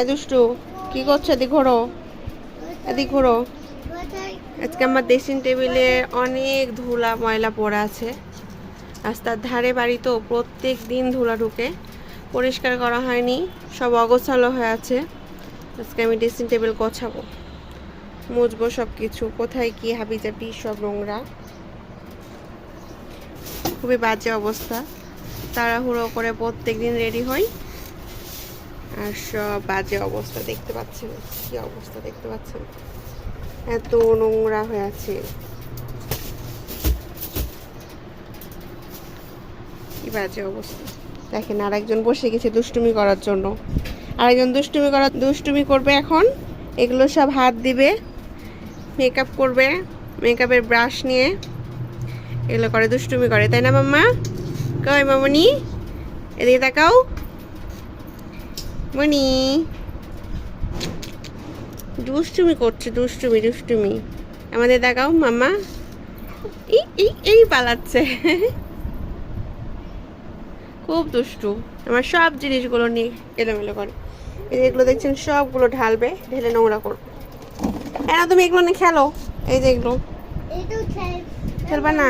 এই দুষ্টু কি করছো? এদিক ঘোরো, এদিক ঘোরো। আজকে আমার ড্রেসিং টেবিলে অনেক ধুলা ময়লা পড়ে আছে। রাস্তার ধারে বাড়ি তো প্রত্যেক দিন ধুলা ঢুকে, পরিষ্কার করা হয়নি, সব অগোছালো হয়ে আছে। আজকে আমি ড্রেসিং টেবিল গোছাবো, মুছবো সব কিছু। কোথায় কি হাবিজাবি সব নোংরা, খুবই বাজে অবস্থা। তাড়াহুড়ো করে প্রত্যেক দিন রেডি হই আর সব বাজে অবস্থা দেখতে পাচ্ছেন। কি অবস্থা দেখতে পাচ্ছেন, এত নোংরা হয়ে আছে। কি বাজে অবস্থা দেখেন। আরেকজন বসে গেছে দুষ্টুমি করার জন্য, আরেকজন দুষ্টুমি করবে এখন। এগুলো সব হাত দিবে, মেকআপ করবে, মেকআপের ব্রাশ নিয়ে এগুলো করে, দুষ্টুমি করে, তাই না মাম্মা? কই মামনি, এদিকে তাকাও মনি। দুষ্টুমি করছে, দুষ্টুমি দুষ্টুমি। আমাদের দেখাও মাম্মা। এই পালাচ্ছে খুব দুষ্টু। আমার সব জিনিসগুলো নিয়ে এলোমেলো করে। এই যেগুলো দেখছেন সবগুলো ঢালবে, ঢেলে নোংরা করবে। হ্যাঁ তুমি এগুলো নিয়ে খেলো। এই যে এগুলো খেলবা না?